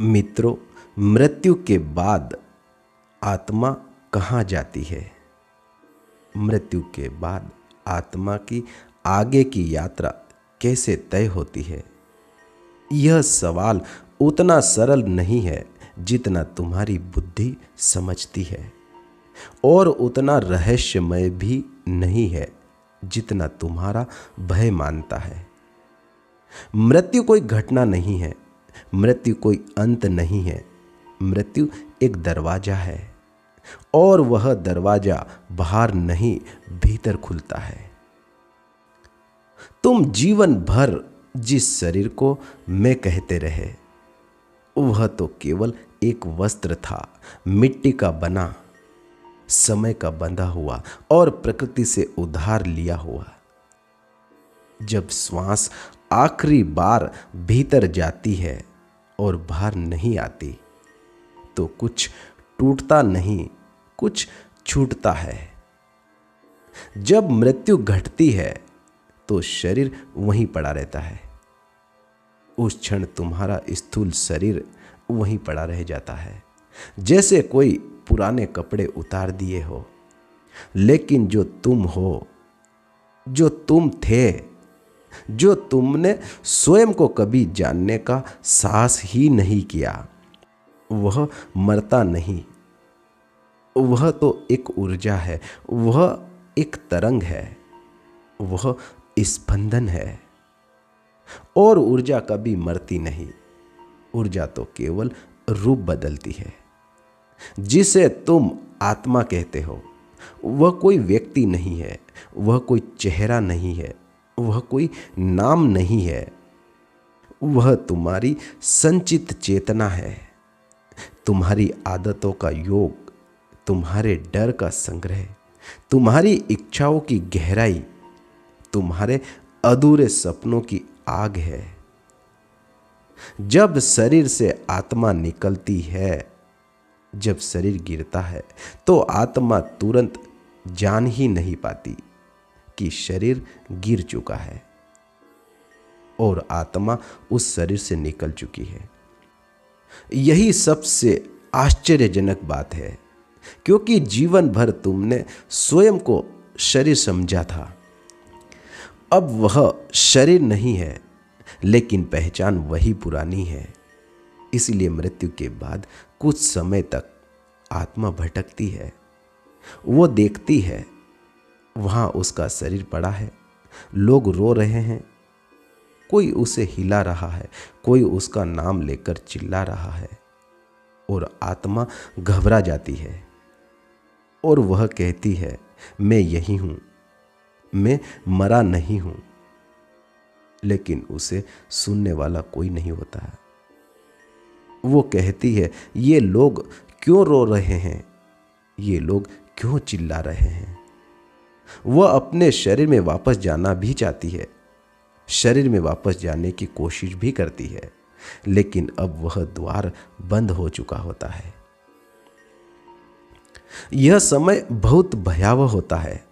मित्रों, मृत्यु के बाद आत्मा कहाँ जाती है? मृत्यु के बाद आत्मा की आगे की यात्रा कैसे तय होती है? यह सवाल उतना सरल नहीं है जितना तुम्हारी बुद्धि समझती है, और उतना रहस्यमय भी नहीं है जितना तुम्हारा भय मानता है। मृत्यु कोई घटना नहीं है, मृत्यु कोई अंत नहीं है। मृत्यु एक दरवाजा है, और वह दरवाजा बाहर नहीं भीतर खुलता है। तुम जीवन भर जिस शरीर को मैं कहते रहे, वह तो केवल एक वस्त्र था, मिट्टी का बना, समय का बंधा हुआ और प्रकृति से उधार लिया हुआ। जब श्वास आखिरी बार भीतर जाती है और बाहर नहीं आती, तो कुछ टूटता नहीं, कुछ छूटता है। जब मृत्यु घटती है तो शरीर वहीं पड़ा रहता है। उस क्षण तुम्हारा स्थूल शरीर वहीं पड़ा रह जाता है, जैसे कोई पुराने कपड़े उतार दिए हो। लेकिन जो तुम हो, जो तुम थे, जो तुमने स्वयं को कभी जानने का साहस ही नहीं किया, वह मरता नहीं। वह तो एक ऊर्जा है, वह एक तरंग है, वह स्पंदन है। और ऊर्जा कभी मरती नहीं। ऊर्जा तो केवल रूप बदलती है। जिसे तुम आत्मा कहते हो, वह कोई व्यक्ति नहीं है, वह कोई चेहरा नहीं है, वह कोई नाम नहीं है। वह तुम्हारी संचित चेतना है, तुम्हारी आदतों का योग, तुम्हारे डर का संग्रह, तुम्हारी इच्छाओं की गहराई, तुम्हारे अधूरे सपनों की आग है। जब शरीर से आत्मा निकलती है, जब शरीर गिरता है, तो आत्मा तुरंत जान ही नहीं पाती कि शरीर गिर चुका है और आत्मा उस शरीर से निकल चुकी है। यही सबसे आश्चर्यजनक बात है, क्योंकि जीवन भर तुमने स्वयं को शरीर समझा था। अब वह शरीर नहीं है, लेकिन पहचान वही पुरानी है। इसलिए मृत्यु के बाद कुछ समय तक आत्मा भटकती है। वो देखती है, वहाँ उसका शरीर पड़ा है, लोग रो रहे हैं, कोई उसे हिला रहा है, कोई उसका नाम लेकर चिल्ला रहा है, और आत्मा घबरा जाती है और वह कहती है, मैं यही हूँ, मैं मरा नहीं हूँ। लेकिन उसे सुनने वाला कोई नहीं होता है। वो कहती है, ये लोग क्यों रो रहे हैं, ये लोग क्यों चिल्ला रहे हैं। वह अपने शरीर में वापस जाना भी चाहती है, शरीर में वापस जाने की कोशिश भी करती है, लेकिन अब वह द्वार बंद हो चुका होता है। यह समय बहुत भयावह होता है,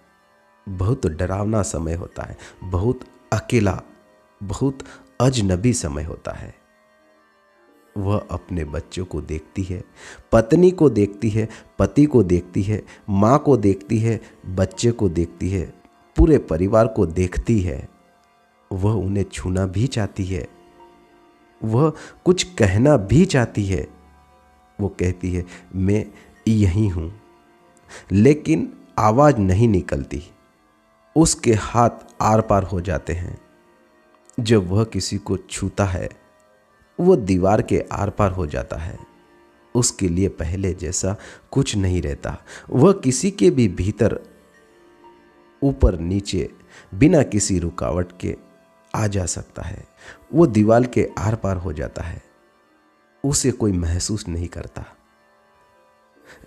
बहुत डरावना समय होता है, बहुत अकेला, बहुत अजनबी समय होता है। वह अपने बच्चों को देखती है, पत्नी को देखती है, पति को देखती है, माँ को देखती है, बच्चे को देखती है, पूरे परिवार को देखती है। वह उन्हें छूना भी चाहती है, वह कुछ कहना भी चाहती है। वो कहती है, मैं यही हूँ, लेकिन आवाज़ नहीं निकलती। उसके हाथ आर पार हो जाते हैं। जब वह किसी को छूता है, वो दीवार के आर पार हो जाता है। उसके लिए पहले जैसा कुछ नहीं रहता। वह किसी के भी भीतर, ऊपर नीचे, बिना किसी रुकावट के आ जा सकता है। वो दीवार के आर पार हो जाता है, उसे कोई महसूस नहीं करता।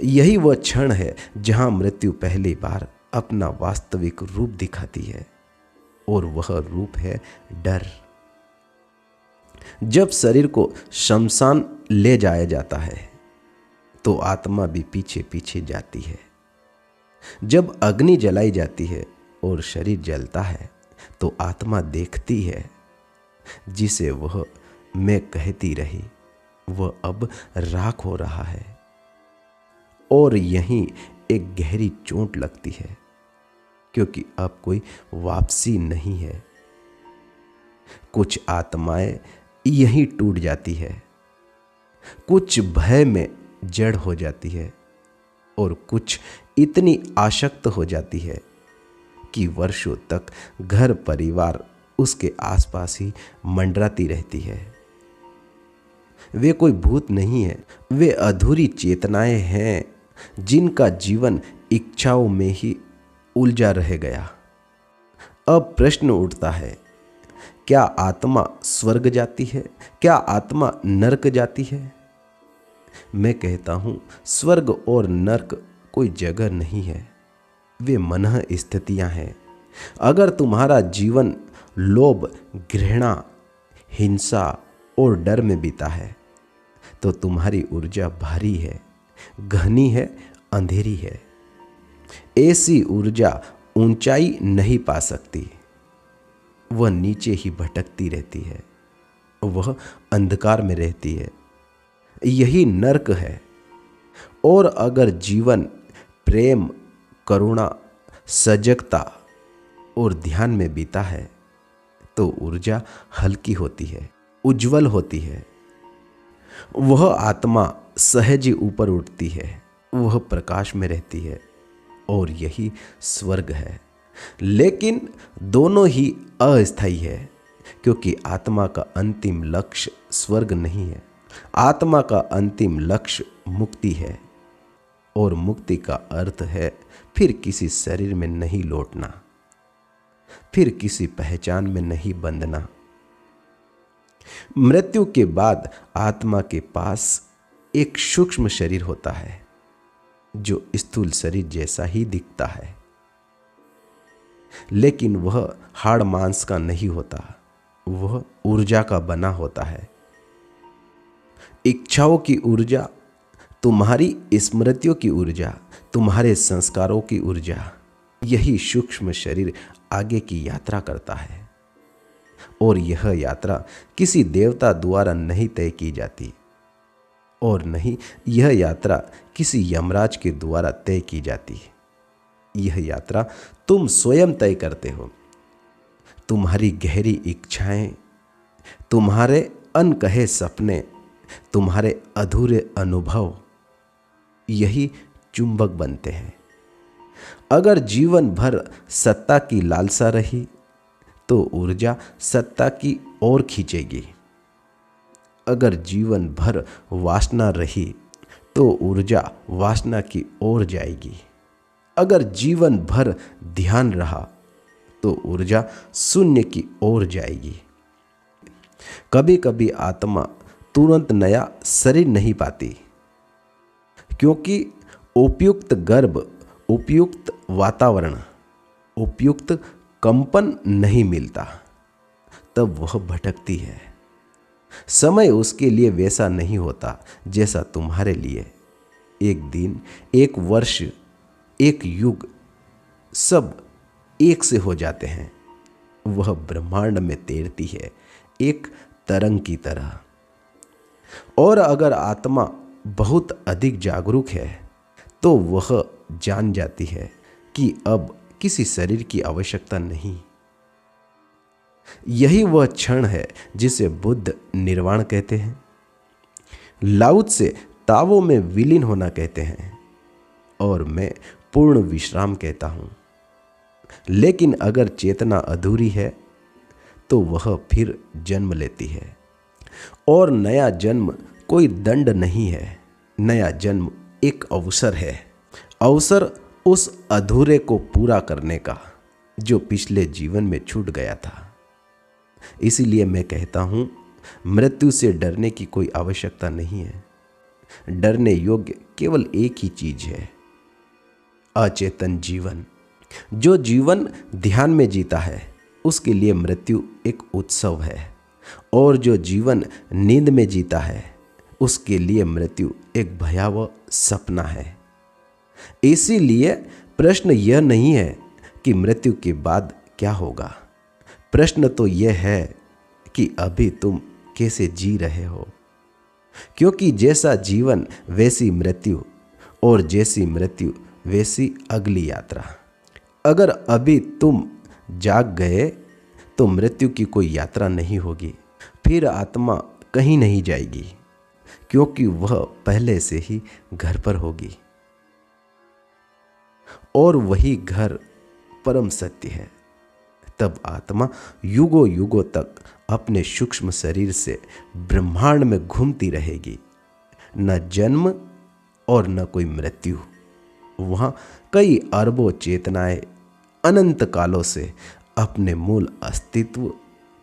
यही वह क्षण है जहां मृत्यु पहली बार अपना वास्तविक रूप दिखाती है, और वह रूप है डर। जब शरीर को शमशान ले जाया जाता है, तो आत्मा भी पीछे पीछे जाती है। जब अग्नि जलाई जाती है और शरीर जलता है, तो आत्मा देखती है, जिसे वह मैं कहती रही, वह अब राख हो रहा है। और यहीं एक गहरी चोट लगती है, क्योंकि अब कोई वापसी नहीं है। कुछ आत्माएं यहीं टूट जाती है, कुछ भय में जड़ हो जाती है, और कुछ इतनी आसक्त हो जाती है कि वर्षों तक घर परिवार उसके आसपास ही मंडराती रहती है। वे कोई भूत नहीं है, वे अधूरी चेतनाएं हैं जिनका जीवन इच्छाओं में ही उलझा रह गया। अब प्रश्न उठता है, क्या आत्मा स्वर्ग जाती है? क्या आत्मा नरक जाती है? मैं कहता हूं, स्वर्ग और नरक कोई जगह नहीं है, वे मनः स्थितियां हैं। अगर तुम्हारा जीवन लोभ, घृणा, हिंसा और डर में बीता है, तो तुम्हारी ऊर्जा भारी है, घनी है, अंधेरी है। ऐसी ऊर्जा ऊंचाई नहीं पा सकती, वह नीचे ही भटकती रहती है, वह अंधकार में रहती है। यही नरक है। और अगर जीवन प्रेम, करुणा, सजगता और ध्यान में बीता है, तो ऊर्जा हल्की होती है, उज्जवल होती है। वह आत्मा सहज ही ऊपर उठती है, वह प्रकाश में रहती है, और यही स्वर्ग है। लेकिन दोनों ही अस्थायी है, क्योंकि आत्मा का अंतिम लक्ष्य स्वर्ग नहीं है। आत्मा का अंतिम लक्ष्य मुक्ति है, और मुक्ति का अर्थ है फिर किसी शरीर में नहीं लौटना, फिर किसी पहचान में नहीं बंधना। मृत्यु के बाद आत्मा के पास एक सूक्ष्म शरीर होता है, जो स्थूल शरीर जैसा ही दिखता है, लेकिन वह हाड़ मांस का नहीं होता, वह ऊर्जा का बना होता है। इच्छाओं की ऊर्जा, तुम्हारी स्मृतियों की ऊर्जा, तुम्हारे संस्कारों की ऊर्जा, यही सूक्ष्म शरीर आगे की यात्रा करता है। और यह यात्रा किसी देवता द्वारा नहीं तय की जाती, और नहीं यह यात्रा किसी यमराज के द्वारा तय की जाती। यह यात्रा तुम स्वयं तय करते हो। तुम्हारी गहरी इच्छाएं, तुम्हारे अनकहे सपने, तुम्हारे अधूरे अनुभव, यही चुंबक बनते हैं। अगर जीवन भर सत्ता की लालसा रही, तो ऊर्जा सत्ता की ओर खींचेगी। अगर जीवन भर वासना रही, तो ऊर्जा वासना की ओर जाएगी। अगर जीवन भर ध्यान रहा, तो ऊर्जा शून्य की ओर जाएगी। कभी कभी आत्मा तुरंत नया शरीर नहीं पाती, क्योंकि उपयुक्त गर्भ, उपयुक्त वातावरण, उपयुक्त कंपन नहीं मिलता, तब वह भटकती है। समय उसके लिए वैसा नहीं होता जैसा तुम्हारे लिए। एक दिन, एक वर्ष, एक युग, सब एक से हो जाते हैं। वह ब्रह्मांड में तैरती है, एक तरंग की तरह। और अगर आत्मा बहुत अधिक जागरूक है, तो वह जान जाती है कि अब किसी शरीर की आवश्यकता नहीं। यही वह क्षण है जिसे बुद्ध निर्वाण कहते हैं, लाओ त्से तावों में विलीन होना कहते हैं, और मैं पूर्ण विश्राम कहता हूं। लेकिन अगर चेतना अधूरी है, तो वह फिर जन्म लेती है। और नया जन्म कोई दंड नहीं है, नया जन्म एक अवसर है। अवसर उस अधूरे को पूरा करने का जो पिछले जीवन में छूट गया था। इसीलिए मैं कहता हूं, मृत्यु से डरने की कोई आवश्यकता नहीं है। डरने योग्य केवल एक ही चीज है, अचेतन जीवन। जो जीवन ध्यान में जीता है, उसके लिए मृत्यु एक उत्सव है, और जो जीवन नींद में जीता है, उसके लिए मृत्यु एक भयावह सपना है। इसीलिए प्रश्न यह नहीं है कि मृत्यु के बाद क्या होगा, प्रश्न तो यह है कि अभी तुम कैसे जी रहे हो। क्योंकि जैसा जीवन वैसी मृत्यु, और जैसी मृत्यु वैसी अगली यात्रा। अगर अभी तुम जाग गए तो मृत्यु की कोई यात्रा नहीं होगी, फिर आत्मा कहीं नहीं जाएगी, क्योंकि वह पहले से ही घर पर होगी, और वही घर परम सत्य है। तब आत्मा युगों युगों तक अपने सूक्ष्म शरीर से ब्रह्मांड में घूमती रहेगी, न जन्म और न कोई मृत्यु। वहाँ कई अरबों चेतनाएं अनंत कालों से अपने मूल अस्तित्व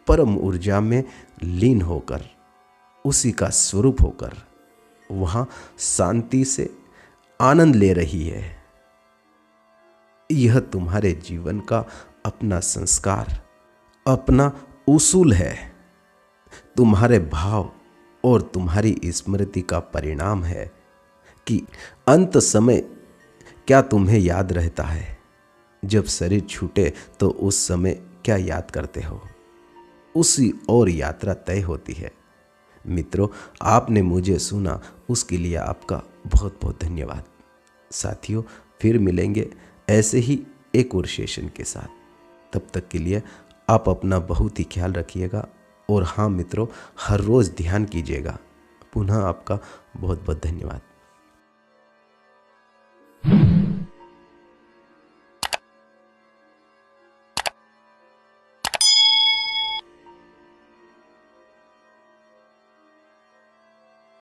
परम ऊर्जा में लीन होकर, उसी का स्वरूप होकर वहाँ शांति से आनंद ले रही है। यह तुम्हारे जीवन का अपना संस्कार, अपना उसूल है, तुम्हारे भाव और तुम्हारी स्मृति का परिणाम है कि अंत समय क्या तुम्हें याद रहता है। जब शरीर छूटे तो उस समय क्या याद करते हो, उसी और यात्रा तय होती है। मित्रों, आपने मुझे सुना उसके लिए आपका बहुत बहुत धन्यवाद। साथियों, फिर मिलेंगे ऐसे ही एक और सेशन के साथ। तब तक के लिए आप अपना बहुत ही ख्याल रखिएगा, और हाँ मित्रों, हर रोज़ ध्यान कीजिएगा। पुनः आपका बहुत बहुत धन्यवाद।